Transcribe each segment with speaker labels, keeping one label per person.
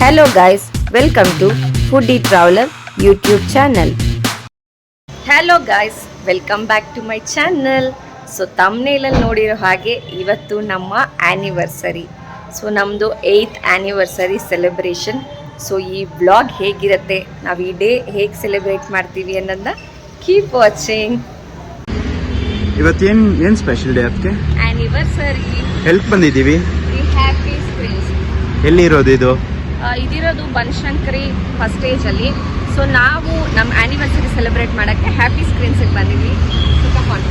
Speaker 1: Hello guys, welcome to Foodie Traveler YouTube channel. Hello guys, welcome back to my channel. So ತಮ್ನೇಲಲ್ಲಿ ನೋಡಿರೋ ಹಾಗೆ ಇವತ್ತು ನಮ್ಮ anniversary. So ನಮ್ಮದು 8th ಆ್ಯನಿವರ್ಸರಿ ಸೆಲೆಬ್ರೇಷನ್. ಸೊ ಈ vlog ಹೇಗಿರುತ್ತೆ, ನಾವು ಈ ಡೇ ಹೇಗೆ ಸೆಲೆಬ್ರೇಟ್ ಮಾಡ್ತೀವಿ ಅನ್ನೋದನ್ನ ಕೀಪ್ ವಾಚಿಂಗ್.
Speaker 2: ಇವತ್ತೇನು ಸ್ಪೆಷಲ್ ಡೇ ಅದಕ್ಕೆ?
Speaker 1: ಆ್ಯನಿವರ್ಸರಿ.
Speaker 2: ಹೆಲ್ಪ್ ಬಂದಿದ್ದೀವಿ.
Speaker 1: Happy springs.
Speaker 2: ಎಲ್ಲಿರೋದು ಇದು?
Speaker 1: ಇದಿರೋದು ಬನಶಂಕರಿ ಫಸ್ಟ್ ಸ್ಟೇಜಲ್ಲಿ. ಸೊ ನಾವು ನಮ್ಮ ಆ್ಯನಿವರ್ಸರಿ ಸೆಲೆಬ್ರೇಟ್ ಮಾಡೋಕ್ಕೆ ಹ್ಯಾಪಿ ಸ್ಕ್ರೀನ್ಸಿಗೆ ಬಂದಿದ್ವಿ. So come on.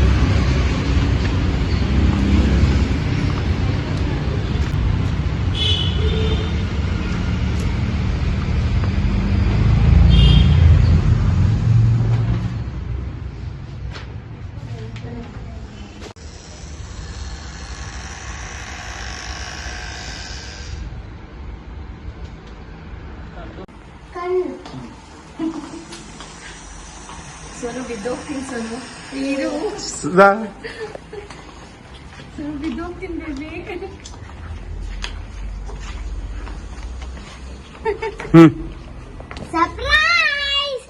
Speaker 1: ಸೋನು ಬಿದ್ದೋಗ್ತೀನಿ. ಸೋನು ನೀರು ಬಿದ್ದೋಗ್ತೀನಿ baby. Surprise!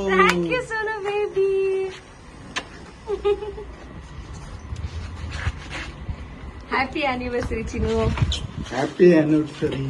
Speaker 1: Thank you Sonu baby. Happy anniversary ಚಿನ್ನು.
Speaker 2: Happy anniversary.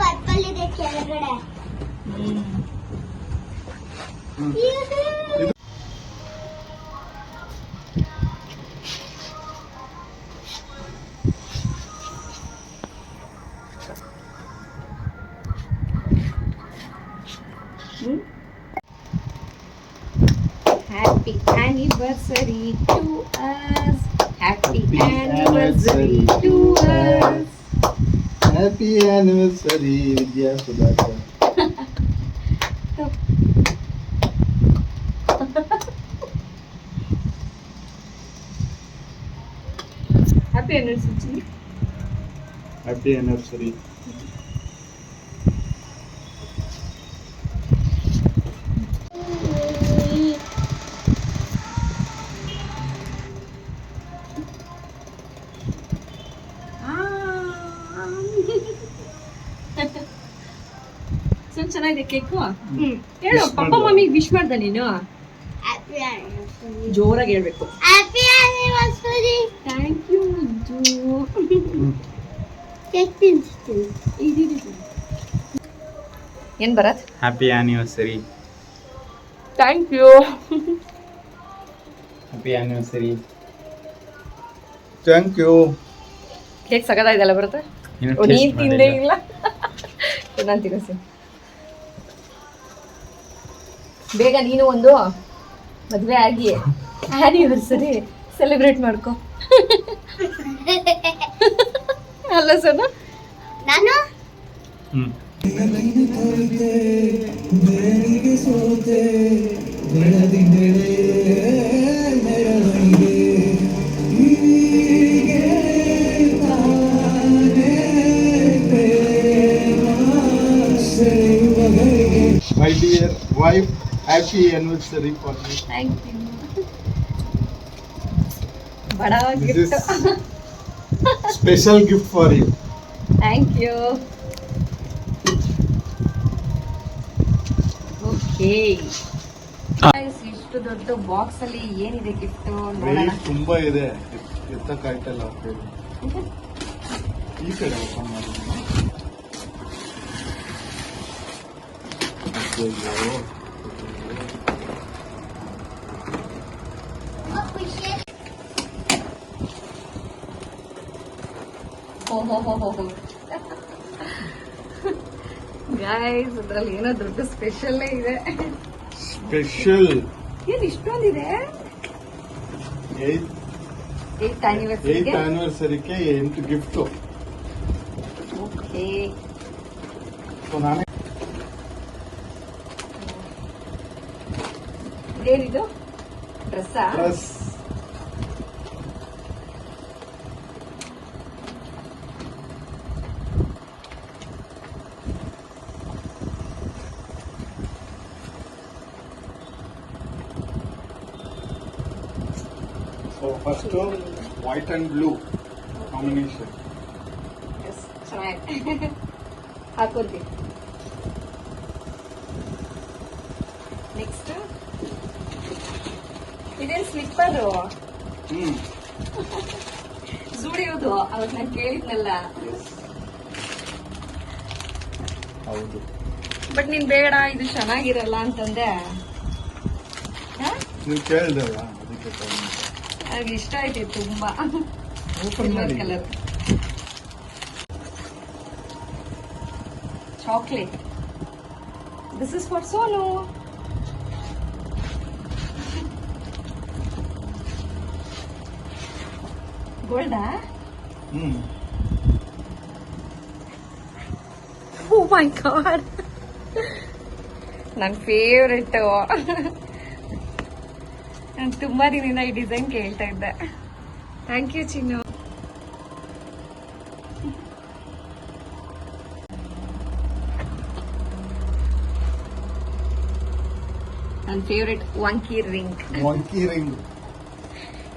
Speaker 3: ಪರ್ಪಲ್ ಇದೆ ಕೆಳಗಡೆ.
Speaker 1: Happy anniversary to us. Happy anniversary to us.
Speaker 2: Happy anniversary Vidya Sudhakar.
Speaker 1: Happy anniversary.
Speaker 2: Happy anniversary.
Speaker 1: ಚೆನ್ನಾಗಿದೆ ಕೇಕು. ಹೇಳು ಪಪ್ಪ ಮಮ್ಮಿಗೆ ವಿಶ್ ಮಾಡ್ದ ನೀನು? ಜೋರಾಗಿ ಹೇಳ್ಬೇಕು.
Speaker 3: Happy anniversary.
Speaker 1: Thank you.
Speaker 3: Cake ತಿನ್ನಿಸ್ತೀನಿ.
Speaker 1: ಏನ್ ಬರತ್?
Speaker 2: Happy anniversary.
Speaker 1: Thank you.
Speaker 2: Happy anniversary. Thank you.
Speaker 1: Cake ಸಗದಾಯ್ದಲ್ಲ ಬರುತ್ತೆ. ನೀನ್ ತಿಂದೇ ಇಲ್ಲ. ನಾನು ತಿನ್ನಿಸ್ತೀನಿ. ಬೇಗ ನೀನು ಒಂದು ಮದುವೆ ಆಗಿ ಆನಿವರ್ಸರಿ ಸೆಲೆಬ್ರೇಟ್ ಮಾಡ್ಕೊ. ಅಲ್ಲ ಸರ್
Speaker 3: ನಾನು
Speaker 2: My dear wife, happy anniversary for me.
Speaker 1: Thank you. ಬಡ
Speaker 2: This is
Speaker 1: gift.
Speaker 2: special gift for you.
Speaker 1: Thank you. Okay, ಇಷ್ಟು ದೊಡ್ಡ ಬಾಕ್ಸ್ ಅಲ್ಲಿ ಏನಿದೆ ಗಿಫ್ಟ್ ನೋಡೋಣ.
Speaker 2: ವೆಯ್ಟ್ ತುಂಬಾ ಇದೆ, ಎತ್ತಕ್ಕಾಯ್ತಲ್ಲ. ಈ ಕಡೆ ಓಪನ್ ಮಾಡಿ.
Speaker 1: ಗೈಸ್, ಅದ್ರಲ್ಲಿ ಏನೋ ದೊಡ್ಡ ಸ್ಪೆಷಲ್ ಇದೆ.
Speaker 2: ಸ್ಪೆಷಲ್
Speaker 1: ಏನ್ ಇಷ್ಟೊಂದಿದೆ? 8th ಆನಿವರ್ಸರಿಗೆ
Speaker 2: 8 ಗಿಫ್ಟ್.
Speaker 1: ಓಕೆ,
Speaker 2: ಸೊ ನಾನೇ
Speaker 1: ಇದೇನಿದು ಡ್ರೆಸ್ಸಾ?
Speaker 2: Plus so first white and blue combination.
Speaker 1: Yes, ಚೆನ್ನಾಗಿದೆ. ಹಾಕೋತೀವಿ. ನೆಕ್ಸ್ಟ್ ಇದೇನ್ ಸ್ಲಿಪ್ಪರು ಜೂಡಿಯೋದು, ಅವಾಗ ನಾನು ಕೇಳಿದ್ನಲ್ಲ.
Speaker 2: ಹೌದು.
Speaker 1: ಬಟ್ ನೀನ್ ಬೇಡ, ಇದು ಚೆನ್ನಾಗಿರಲ್ಲ ಅಂತಂದೆ.
Speaker 2: ನೀವು ಕೇಳಿದಲ್ಲ ಅದಕ್ಕೆ
Speaker 1: ನನಗೆ ಇಷ್ಟ ಆಯ್ತು ತುಂಬಾ.
Speaker 2: ಓಪನ್ ಮಾಡಿ.
Speaker 1: Colour chocolate. This is for Sonu. ಗೋಲ್ಡಾ? ಓ ಮೈ ಗಾಡ್, ನನ್ನ ಫೇವ್ರೆಟ್. ನಾನು ತುಂಬಾ ದಿನದಿಂದ ಈ ಡಿಸೈನ್ ಕೇಳ್ತಾ ಇದ್ದೆ. ಥ್ಯಾಂಕ್ ಯು ಚಿನ್ನು. ನನ್ನ ಫೇವ್ರೆಟ್ ವಂಕಿ ರಿಂಗ್.
Speaker 2: ವಂಕಿ ರಿಂಗ್.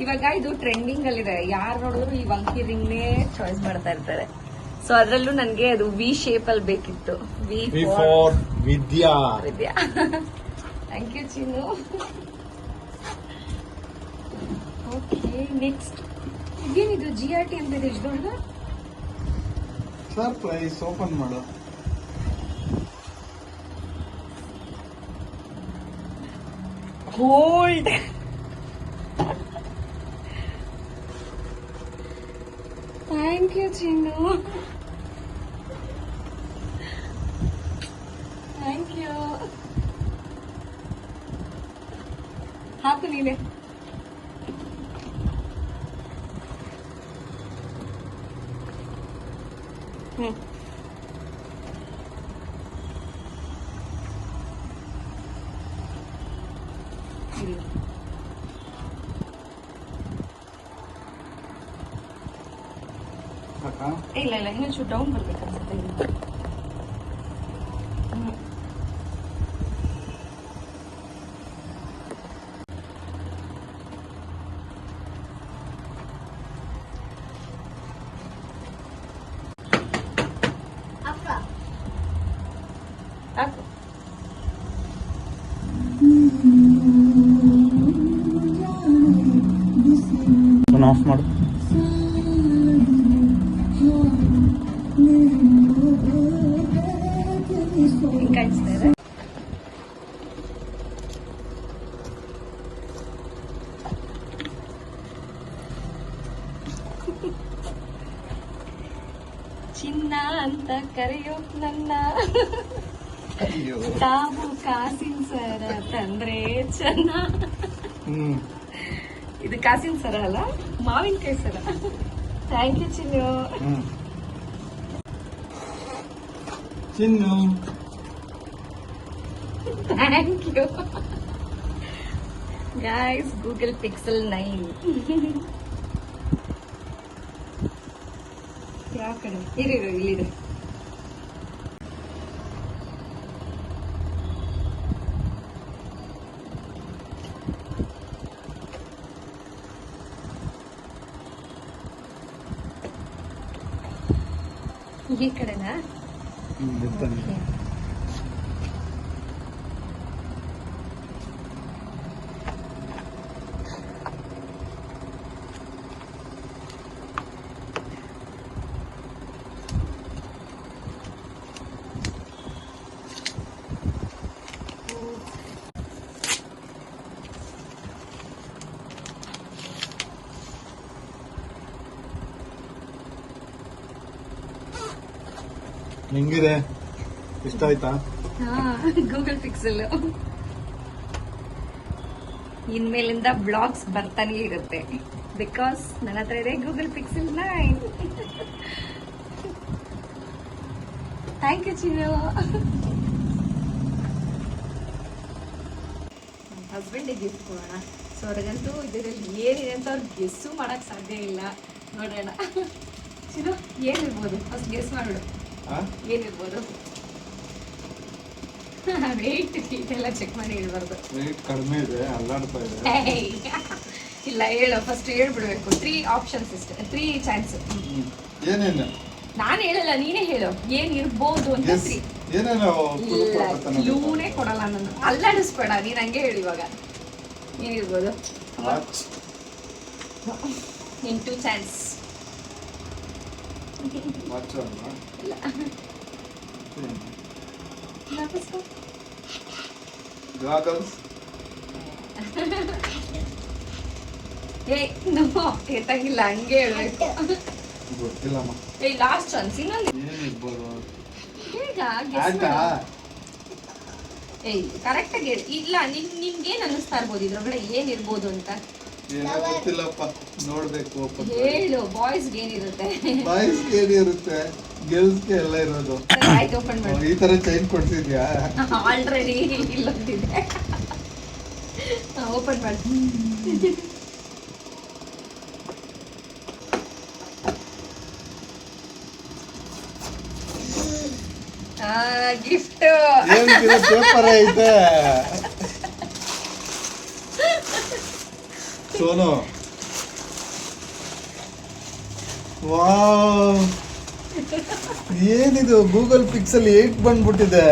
Speaker 1: ಇವಾಗ ಇದು ಟ್ರೆಂಡಿಂಗ್ ಅಲ್ಲಿದೆ, ಯಾರು ನೋಡಿದ್ರು ಈ ವಂಕಿ ರಿಂಗ್ ನೇ ಚಾಯ್ಸ್ ಮಾಡ್ತಾ ಇರ್ತಾರೆ. ಸೊ ಅದ್ರಲ್ಲೂ ನನ್ಗೆ ಅದು ವಿ ಶೇಪ್ ಅಲ್ಲಿ ಬೇಕಿತ್ತು. V
Speaker 2: for Vidya.
Speaker 1: Vidya. Thank you Chinnu. Okay, next ಇದೇನಿದು GRT ಅಂತ ಇದೆ, ಎಷ್ಟು ದೊಡ್ಡದು?
Speaker 2: ಸರ್ಪ್ರೈಸ್. ಓಪನ್ ಮಾಡು.
Speaker 1: Gold. Thank you Chinnu. Thank you. ಹಾಕು ನೀನೆ.
Speaker 2: ಸಾಕಾ?
Speaker 1: ಇಲ್ಲ ಇಲ್ಲ, ಇನ್ನೊಂಚೂರು ಡೌನ್ ಬರ್ಬೇಕನ್ಸುತ್ತೆ.
Speaker 3: ಅಪ್ಪ
Speaker 1: ಹಾಕು.
Speaker 2: ಆಫ್ ಮಾಡು.
Speaker 1: ಹಿಂಗ್ ಕಾಣಿಸ್ತಾ ಇದೆ. ಚಿನ್ನ ಅಂತ ಕರೆಯೋ ನನ್ನ
Speaker 2: ಅಯ್ಯೋ.
Speaker 1: ತಾವು ಕಾಸಿನ ಸರ ತಂದ್ರೆ ಚೆನ್ನ. ಇದು ಕಾಸಿನ ಸರ ಅಲ್ಲ, ಮಾವಿನಕಾಯಿ ಸರ. ಥ್ಯಾಂಕ್ ಯು ಚಿನ್ನು.
Speaker 2: ಚಿನ್ನು.
Speaker 1: Thank you guys. Google Pixel 9 ಯಾವ ಕಡೆ? ಇರು ಇಲ್ಲಿದೆ. ಈ ಕಡೆನಾ? Okay.
Speaker 2: ಹೆಂಗಿದೆ? ಇಷ್ಟ ಆಯ್ತಾ?
Speaker 1: ಗೂಗಲ್ ಪಿಕ್ಸೆಲ್ ಇನ್ಮೇಲಿಂದ ಬ್ಲಾಗ್ಸ್ ಬರ್ತಾನೆ ಇರುತ್ತೆ, ಬಿಕಾಸ್ ನನ್ನ ಹತ್ರ ಇದೆ ಗೂಗಲ್ ಪಿಕ್ಸೆಲ್ 9. ಥ್ಯಾಂಕ್ ಯು ಚಿನ್ನು. ಹಸ್ಬೆಂಡಿಗೆ ಗಿಫ್ಟ್ ಕೊಡೋಣ. ಸೊ ಅವ್ರಿಗಂತೂ ಇದರಲ್ಲಿ ಏನಿದೆ ಅಂತ ಅವ್ರು ಗೆಸ್ಸು ಮಾಡೋಕ್ಕೆ ಸಾಧ್ಯ ಇಲ್ಲ. ನೋಡೋಣ ಚಿನ್ನು ಏನಿರ್ಬೋದು ಫಸ್ಟ್ ಗೆಸ್ ಮಾಡಿಬಿಡು. ಏನಿರ್ಬೋದು? ವೆಯ್ಟ್ ಇದೆಲ್ಲ ಚೆಕ್ ಮಾಡಿ ಹೇಳ್ಬಾರ್ದು.
Speaker 2: ರೇಟ್ ಕಡಿಮೆ ಇದೆ, ಅಲ್ಲಾಡ್ತಾ ಇದೆ.
Speaker 1: ಇಲ್ಲ ಹೇಳು, ಫಸ್ಟ್ ಹೇಳ್ಬಿಡ್ಬೇಕು. 3 ಆಪ್ಷನ್ಸ್ ಇಷ್ಟೇ, 3 ಚಾನ್ಸ್.
Speaker 2: ಏನೇನು?
Speaker 1: ನಾನು ಹೇಳಲ್ಲ, ನೀನೇ ಹೇಳು ಏನಿರ್ಬೋದು ಅಂತ. 3
Speaker 2: ಏನೇನು?
Speaker 1: ಕ್ಲೂನೇ ಕೊಡಲ್ಲ ನಾನು, ಅಲ್ಲಾಡಿಸ್ಬೇಡ ನೀನು, ಹಂಗೆ ಹೇಳಿ. ಇವಾಗ ಏನಿರ್ಬೋದು? ನಿನ್ 2 ಚಾನ್ಸ್. ಇಲ್ಲ ಎತ್ತಾಗಿಲ್ಲ, ಹಂಗೆ ಹೇಳ್ಬೇಕು.
Speaker 2: ಗೊತ್ತಿಲ್ಲಮ್ಮ.
Speaker 1: ಲಾಸ್ಟ್ ಚಾನ್ಸ್, ಇನ್ನೊಂದು.
Speaker 2: ಏನಿರ್ಬೋದು?
Speaker 1: ಬೇಗ ಕರೆಕ್ಟ್ ಆಗಿ ಹೇಳಿ. ಇಲ್ಲ ನಿಮ್ಗೇನ್ ಅನ್ನಿಸ್ತಾ ಇರ್ಬೋದು ಇದ್ರೊಳಗಡೆ ಏನಿರ್ಬೋದು ಅಂತ?
Speaker 2: ಗೊತ್ತಿಲ್ಲಪ್ಪ, ನೋಡ್ಬೇಕು.
Speaker 1: ಹೇಳು. ಬಾಯ್ಸ್ಗೆ ಏನಿರುತ್ತೆ?
Speaker 2: ಬಾಯ್ಸ್ಗೆ ಏನಿರುತ್ತೆ, ಗರ್ಲ್ಸ್ಗೆ ಎಲ್ಲ ಇರೋದು.
Speaker 1: ಆಯ್ತು, ಓಪನ್ ಮಾಡಿ.
Speaker 2: ಈ ತರ ಚೈನ್ ಕೊಡ್ಸಿದ್ಯಾ?
Speaker 1: ಆಲ್ರೆಡಿ ಇಲ್ಲೊಂದಿದೆ. ಓಪನ್ ಮಾಡಿ. ಗಿಫ್ಟ್
Speaker 2: ಏನಿದೆ? ಪೇಪರ್ ಐತೆ. ಸೋನು, ವಾವ್, ಏನಿದು? ಗೂಗಲ್ ಪಿಕ್ಸೆಲ್ 8 ಬಂದ್ಬಿಟ್ಟಿದೆ.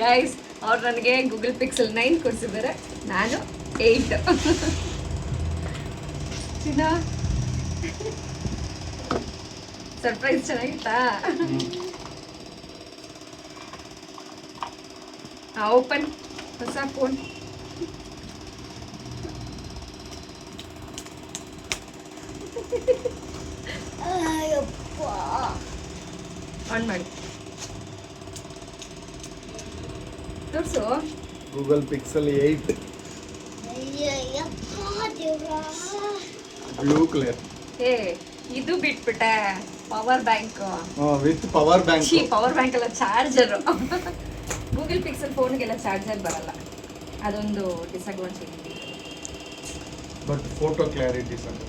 Speaker 1: ಗೈಸ್, ಅವ್ರು ನನಗೆ ಗೂಗಲ್ ಪಿಕ್ಸೆಲ್ 9 ಕೊಡ್ಸಿದ್ದಾರೆ, ನಾನು 8. ಚಿನ್ನ, ಸರ್ಪ್ರೈಸ್ ಚೆನ್ನಾಗಿತ್ತಾ? ಓಪನ್. ಹೊಸ ಫೋನ್. ಆನ್ ಮಾಡಿ ತೋರ್ಸು.
Speaker 2: Google Pixel 8 blue colour.
Speaker 1: ಇದು ಬಿಟ್ಬಿಟ್ಟೆ, power bank
Speaker 2: with power bank.
Speaker 1: Power bank ಅಲ್ಲ, ಚಾರ್ಜರ್. ಗೂಗಲ್ ಪಿಕ್ಸೆಲ್ ಫೋನ್ಗೆಲ್ಲ ಚಾರ್ಜರ್ ಬರಲ್ಲ, ಅದೊಂದು disadvantage.
Speaker 2: But photo clarity sir.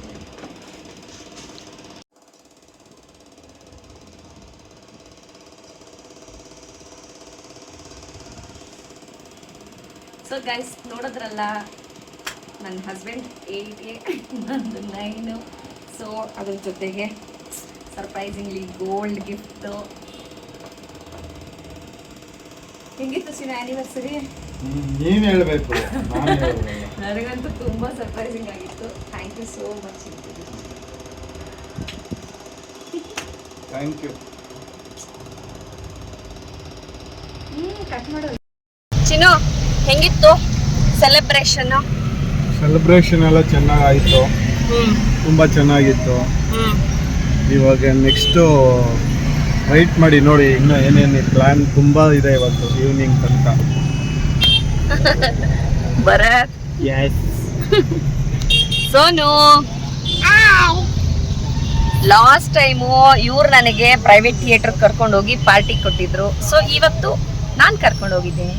Speaker 1: So guys, ನೋಡಿದ್ರಲ್ಲ, ನನ್ನ ಹಸ್ಬೆಂಡ್ 8ಗೆ ನಂದು 9. ಸೊ ಅದ್ರ ಜೊತೆಗೆ ಸರ್ಪ್ರೈಸಿಂಗ್ಲಿ ಗೋಲ್ಡ್ ಗಿಫ್ಟು. ಹೆಂಗಿತ್ತು ಸಿನ ಆ್ಯನಿವರ್ಸರಿ?
Speaker 2: ನೀನು ಹೇಳಬೇಕು,
Speaker 1: ನನಗಂತೂ ತುಂಬ ಸರ್ಪ್ರೈಸಿಂಗ್ ಆಗಿತ್ತು. Thank you so much.
Speaker 2: Thank you.
Speaker 1: Cut ಮಾಡೋದು. ಚಿನ್ನು, ಹೆಂಗಿತ್ತು ಸೆಲೆಬ್ರೇಷನ್?
Speaker 2: ಸೆಲೆಬ್ರೇಷನ್ ಎಲ್ಲ ಚೆನ್ನಾಗಾಯಿತು, ತುಂಬ ಚೆನ್ನಾಗಿತ್ತು. ಇವಾಗ ನೆಕ್ಸ್ಟು ವೈಟ್ ಮಾಡಿ ನೋಡಿ, ಇನ್ನೂ ಏನೇನು ಪ್ಲ್ಯಾನ್ ತುಂಬ ಇದೆ ಇವತ್ತು ಈವ್ನಿಂಗ್ ತನಕ.
Speaker 1: Bharat,
Speaker 2: yes.
Speaker 1: Sonu, last time ಇವ್ರು ನನಗೆ ಪ್ರೈವೇಟ್ ಥಿಯೇಟರ್ ಕರ್ಕೊಂಡು ಹೋಗಿ ಪಾರ್ಟಿ ಕೊಟ್ಟಿದ್ರು. ಸೊ ಇವತ್ತು ನಾನು ಕರ್ಕೊಂಡು ಹೋಗಿದ್ದೀನಿ.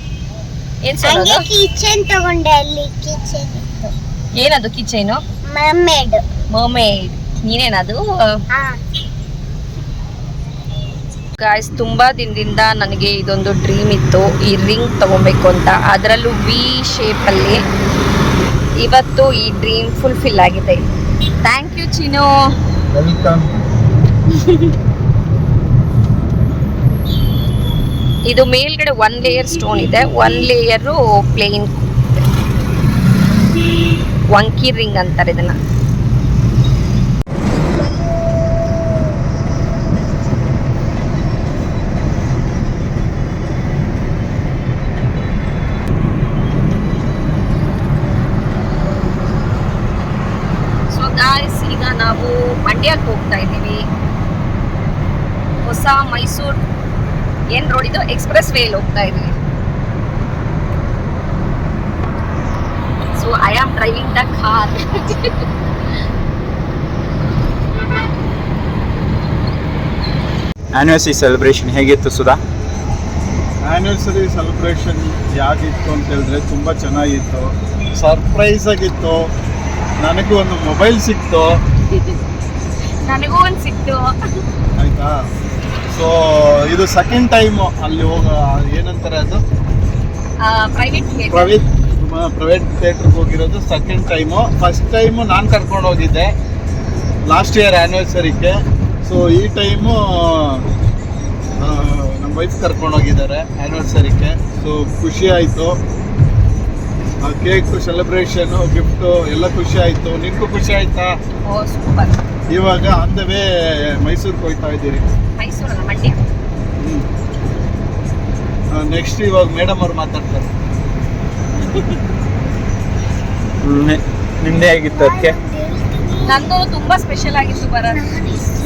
Speaker 1: ಏನ್ ಸೋನು?
Speaker 3: ಕಿಚನ್ ತಗೊಂಡೆ, ಅಲ್ಲಿ ಕಿಚನ್ ಇತ್ತು.
Speaker 1: ಏನದು ಕಿಚೇನು?
Speaker 3: ಮರ್ಮೇಡ್.
Speaker 1: ಮರ್ಮೇಡ್. ನೀನೇನದು? ಗಾಯ್ಸ್, ತುಂಬಾ ದಿನದಿಂದ ನನಗೆ ಇದೊಂದು ಡ್ರೀಮ್ ಇತ್ತು, ಈ ರಿಂಗ್ ತಗೊಬೇಕು ಅಂತ. ಅದರಲ್ಲೂ ವಿ ಶೇಪಲ್ಲಿ. ಇವತ್ತು ಈ ಡ್ರೀಮ್ ಫುಲ್ಫಿಲ್ ಆಗಿದೆ. Thank you Chinnu.
Speaker 2: ವೆಲ್ಕಮ್.
Speaker 1: ಇದು ಮೇಲ್ಗಡೆ 1 ಲೇಯರ್ ಸ್ಟೋನ್ ಇದೆ, 1 ಲೇಯರು ಪ್ಲೇನ್ ವಂಕಿ ರಿಂಗ್ ಅಂತಾರೆ ಇದನ್ನ. ಸೊ ಗಾಯ್ಸ್, ಈಗ ನಾವು ಮಂಡ್ಯಕ್ಕೆ ಹೋಗ್ತಾ ಇದ್ದೀವಿ. ಹೊಸ ಮೈಸೂರು ಏನ್ ರೋಡ್ ಇದು? ಎಕ್ಸ್ಪ್ರೆಸ್ ವೇಲ್ ಹೋಗ್ತಾ ಇದ್ವಿ. So I am driving the car.
Speaker 4: Anniversary celebration ಹೇಗಿತ್ತು ಸುಧಾ?
Speaker 2: ಆ್ಯನಿವರ್ಸರಿ ಸೆಲೆಬ್ರೇಷನ್ ಯಾಗಿತ್ತು ಅಂತ ಹೇಳಿದ್ರೆ ತುಂಬ ಚೆನ್ನಾಗಿತ್ತು, ಸರ್ಪ್ರೈಸ್ ಆಗಿತ್ತು. ನನಗೂ ಒಂದು ಮೊಬೈಲ್ ಸಿಕ್ತು,
Speaker 1: ನನಗೂ ಒಂದು ಸಿಕ್ತು.
Speaker 2: ಆಯಿತಾ. ಸೊ ಇದು ಸೆಕೆಂಡ್ ಟೈಮು ಅಲ್ಲಿ ಏನಂತಾರೆ ಅದು ಪ್ರೈವೇಟ್ ಥಿಯೇಟ್ರಿಗೆ ಹೋಗಿರೋದು ಸೆಕೆಂಡ್ ಟೈಮು. ಫಸ್ಟ್ ಟೈಮು ನಾನು ಕರ್ಕೊಂಡು ಹೋಗಿದ್ದೆ ಲಾಸ್ಟ್ ಇಯರ್ ಆ್ಯನಿವರ್ಸರಿಗೆ. ಸೊ ಈ ಟೈಮು ನಮ್ಮ ವೈಫ್ ಕರ್ಕೊಂಡು ಹೋಗಿದ್ದಾರೆ ಆ್ಯನಿವರ್ಸರಿಗೆ. ಸೊ ಖುಷಿ ಆಯಿತು. ಕೇಕು, ಸೆಲೆಬ್ರೇಷನು, ಗಿಫ್ಟು ಎಲ್ಲ ಖುಷಿ ಆಯಿತು. ನಿಮಗೂ ಖುಷಿ ಆಯಿತಾ?
Speaker 1: ಓ ಸೂಪರ್.
Speaker 2: ಇವಾಗ ಆನ್ ದ ವೇ ಮೈಸೂರಿಗೆ ಹೋಗ್ತಾ ಇದ್ದೀರಿ.
Speaker 1: ಮೈಸೂರಲ್ಲ, ಮಂಡ್ಯ.
Speaker 2: ನೆಕ್ಸ್ಟ್ ಇವಾಗ ಮೇಡಮ್ ಅವ್ರು ಮಾತಾಡ್ತಾರೆ.
Speaker 4: ನಿಮ್ದೇ ಹೇಗಿತ್ತು ಅದಕ್ಕೆ?
Speaker 1: ನಂದು ತುಂಬಾ ಸ್ಪೆಷಲ್ ಆಗಿತ್ತು ಬರೋದು.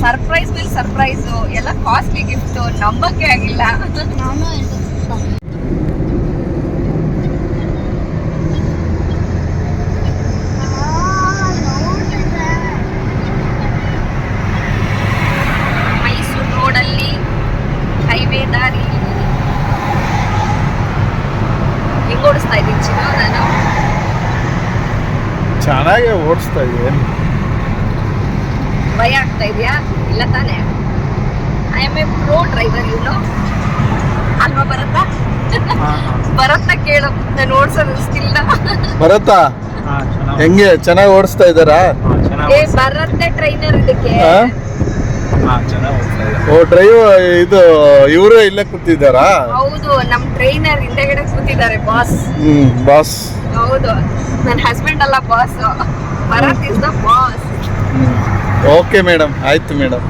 Speaker 1: ಸರ್ಪ್ರೈಸ್ ಮೇಲೆ ಸರ್ಪ್ರೈಸು, ಎಲ್ಲ ಕಾಸ್ಟ್ಲಿ ಗಿಫ್ಟು, ನಂಬಕ್ಕೆ ಆಗಿಲ್ಲ. ಮೈಸೂರು ರೋಡಲ್ಲಿ ಹೈವೇ ದಾರಿ ಹೆಂಗ್ ಓಡಿಸ್ತಾ ಇದ್ದೀನಿ ಚಿನ್ನ ನಾನು?
Speaker 2: ಚೆನ್ನಾಗಿ ಓಡಿಸ್ತಾ ಇದ್ದೀನಿ.
Speaker 1: ಭಯ ಆಗ್ತಾ ಇದೆಯಾ? ಇಲ್ಲ ತಾನೇ? I am A pro driver, ಇವ್ನು ಅಲ್ವಾ? ಬರತ್ತಾ ಕೇಳು, ನಾನು ಓಡಿಸೋದು ಸ್ಟಿಲ್.
Speaker 2: ಬರತ್ತಾ? ಹೆಂಗೆ ಚೆನ್ನಾಗಿ ಓಡಿಸ್ತಾ ಇದ್ದಾರಾ?
Speaker 1: ಏ ಬರತ್ತೆ ಟ್ರೈನರ್ ಇದಕ್ಕೆ.
Speaker 2: ಓ ಡ್ರೈವ್ ಇದು ಇವರು ಇಲ್ಲೇ ಕೂತಿದ್ದಾರಾ?
Speaker 1: ಹೌದು, ನಮ್ ಟ್ರೈನರ್ ಹಿಂದೆಗಡೆ ಕೂತಿದ್ದಾರೆ, ಬಾಸ್.
Speaker 2: ಬಾಸ್.
Speaker 1: ಹೌದು, ನನ್ನ ಹಸ್ಬೆಂಡ್ ಅಲ್ಲ boss, Bharat is the boss.
Speaker 2: Okay madam, ಆಯ್ತು madam.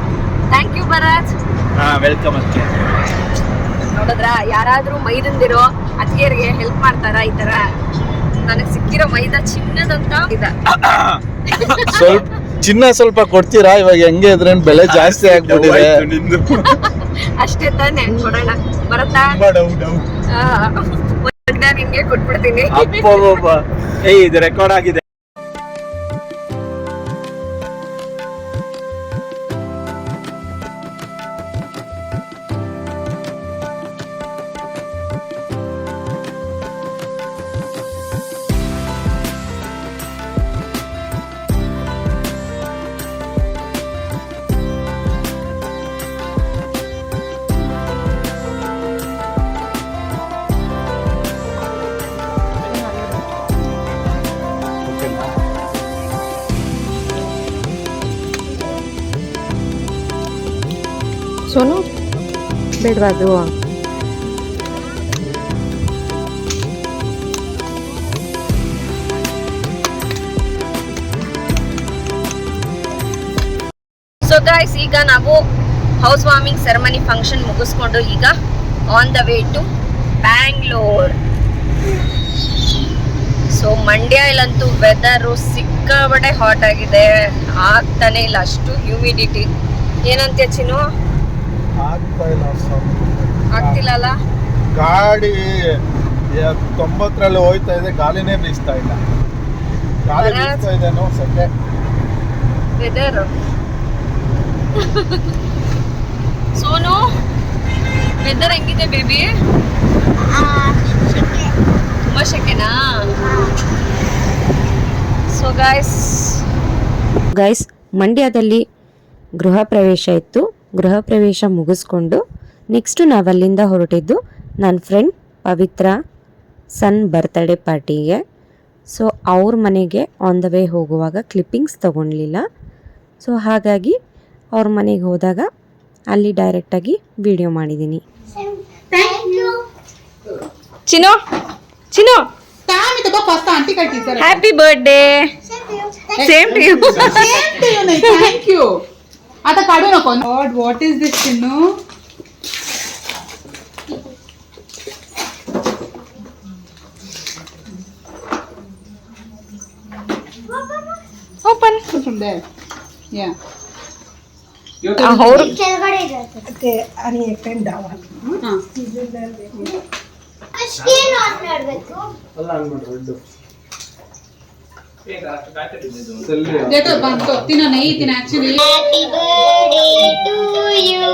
Speaker 1: Thank you Bharat.
Speaker 4: Welcome ಅದಕ್ಕೆ.
Speaker 1: ನೋಡಿದ್ರ, ಯಾರಾದ್ರೂ ಮೈದಂದಿರೋ ಅತ್ತಿಗೆಯರಿಗೆ ಹೆಲ್ಪ್ ಮಾಡ್ತಾರ ಈ ತರ? ನನಗೆ ಸಿಕ್ಕಿರೋ ಮೈದಾ ಚಿನ್ನದಂತ ಇದೆ.
Speaker 2: ಸ್ವಲ್ಪ ಕೊಡ್ತೀರಾ? ಇವಾಗ ಹೆಂಗೆ ಇದ್ರೆ ಬೆಲೆ ಜಾಸ್ತಿ ಆಗ್ಬಿಟ್ಟಿದೆ.
Speaker 1: ಅಷ್ಟೇ ತಾನೆ, ಕೊಡೋಣ. ಬರತ್ತಾ? ನಿನ್ಗೆ ಕೊಟ್ಬಿಡ್ತೀನಿ.
Speaker 4: ಇದು ರೆಕಾರ್ಡ್ ಆಗಿದೆ.
Speaker 1: ಸೋನು ಬೇಡವಾ ಅದು? ಸೊ ಗೈಸ್, ಈಗ ನಾವು ಹೌಸ್ ವಾರ್ಮಿಂಗ್ ಸೆರೆಮನಿ ಫಂಕ್ಷನ್ ಮುಗಿಸ್ಕೊಂಡು ಈಗ on the way to Bangalore. So ಮಂಡ್ಯಲ್ಲಂತೂ ವೆದರು ಸಿಕ್ಕಾಬಟ್ಟೆ ಹಾಟ್ ಆಗಿದೆ, ಆಗ್ತಾನೆ ಇಲ್ಲ, ಅಷ್ಟು ಹ್ಯೂಮಿಡಿಟಿ. ಏನಂತೀಯ ಚಿನ್ನು? ಆಗ್ತಿಲ್ಲ.
Speaker 2: ಗಾಡಿ 90ರಲ್ಲಿ ಹೋಯ್ತಾ ಇದೆ, ಗಾಳಿನೇ ಬೀಸ್ತಾ ಇಲ್ಲ. ಗಾಳಿ ಬೀಸ್ತಾ ಇದೆ ಸದ್ಯ.
Speaker 1: ವೆದರ್. ಸೋನು, ವೆದರ್ ಹೆಂಗಿದೆ ಬೇಬಿ? ತುಂಬಾ ಶೆಕೆನಾ? ಸೊ ಗೈಸ್, ಮಂಡ್ಯದಲ್ಲಿ ಗೃಹ ಪ್ರವೇಶ ಇತ್ತು. ಗೃಹ ಪ್ರವೇಶ ಮುಗಿಸ್ಕೊಂಡು ನೆಕ್ಸ್ಟು ನಾವಲ್ಲಿಂದ ಹೊರಟಿದ್ದು ನನ್ನ ಫ್ರೆಂಡ್ ಪವಿತ್ರ ಸನ್ ಬರ್ತ್ಡೇ ಪಾರ್ಟಿಗೆ. ಸೊ ಅವ್ರ ಮನೆಗೆ ಆನ್ ದ ವೇ ಹೋಗುವಾಗ ಕ್ಲಿಪ್ಪಿಂಗ್ಸ್ ತೊಗೊಳ್ಲಿಲ್ಲ. ಸೊ ಹಾಗಾಗಿ ಅವ್ರ ಮನೆಗೆ ಹೋದಾಗ ಅಲ್ಲಿ ಡೈರೆಕ್ಟಾಗಿ ವಿಡಿಯೋ ಮಾಡಿದ್ದೀನಿ. ಚಿನ್ನು happy birthday. Same to you.
Speaker 5: Thank you. आता काढू नको. God, what is this, Chinnu?
Speaker 1: Open.
Speaker 5: From there. Yeah.
Speaker 1: ಅವ್ರು
Speaker 3: ಕೆಳಗಡೆ ಇರುತ್ತೆ. ಸ್ಕ್ರೀನ್ ಆನ್ ಮಾಡಬೇಕು.
Speaker 2: ಅಲ್ಲ ಅನ್ಬಿಟ್ರೆ
Speaker 5: देखो बंद तो तीनों नहीं तीन actually
Speaker 3: Happy birthday to you.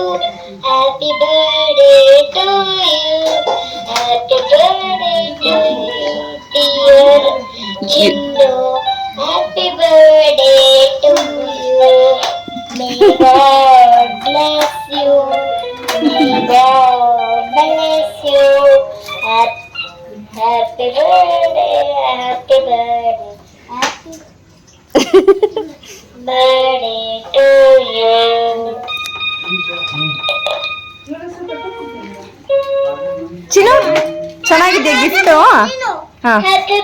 Speaker 1: ಚಿನ್ನು ಚೆನ್ನಾಗಿದೆ ಗಿಫ್ಟು. ಹಾ
Speaker 3: Happy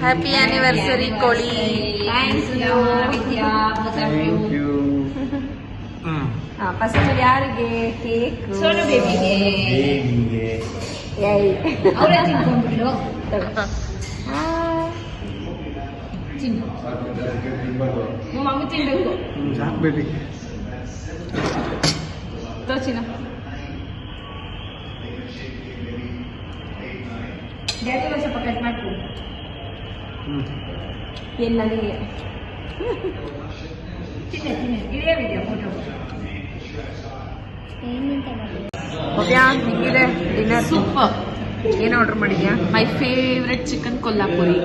Speaker 1: ಹ್ಯಾಪಿ ಆನಿವರ್ಸರಿ ಕೋಳಿ. ಫಸ್ಟ್ ಯಾರಿಗೆ ಕೇಕ್? ಸೋನು ಬೇಬಿಗೆ. ಮಮ್ಮಿ ತಿನ್ಬೇಕು. ಚಿನ್ನ ಸ್ವಲ್ಪ ಕಟ್ ಮಾಡ್ತೀನಿ. ಏನು ನನಗೆ ಇದೇ ವಿಡಿಯೋ ಫೋಟೋ. ಭವ್ಯ ಹಿಂಗಿದೆ ಡಿನ್ನರ್?
Speaker 5: ಸೂಪರ್.
Speaker 1: ಏನು ಆರ್ಡರ್ ಮಾಡಿದ್ಯಾ?
Speaker 5: My favourite chicken Kolhapuri.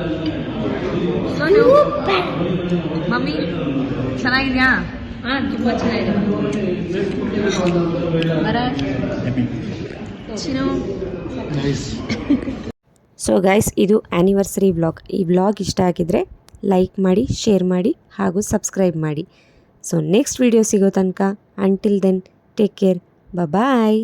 Speaker 1: Sonu mummy ಚೆನ್ನಾಗಿದ್ಯಾ?
Speaker 5: ತುಂಬ ಚೆನ್ನಾಗಿದೆ. ಚಿನ್ನು.
Speaker 6: ಸೊ ಗೈಸ್, ಇದು ಆ್ಯನಿವರ್ಸರಿ ವ್ಲಾಗ್. ಈ ವ್ಲಾಗ್ ಇಷ್ಟ ಆಗಿದ್ರೆ ಲೈಕ್ ಮಾಡಿ, ಶೇರ್ ಮಾಡಿ ಹಾಗೂ ಸಬ್ಸ್ಕ್ರೈಬ್ ಮಾಡಿ. ಸೊ ನೆಕ್ಸ್ಟ್ ವಿಡಿಯೋ ಸಿಗೋ ತನಕ ಅಂಟಿಲ್ ದೆನ್ ಟೇಕ್ ಕೇರ್, ಬಾಯ್.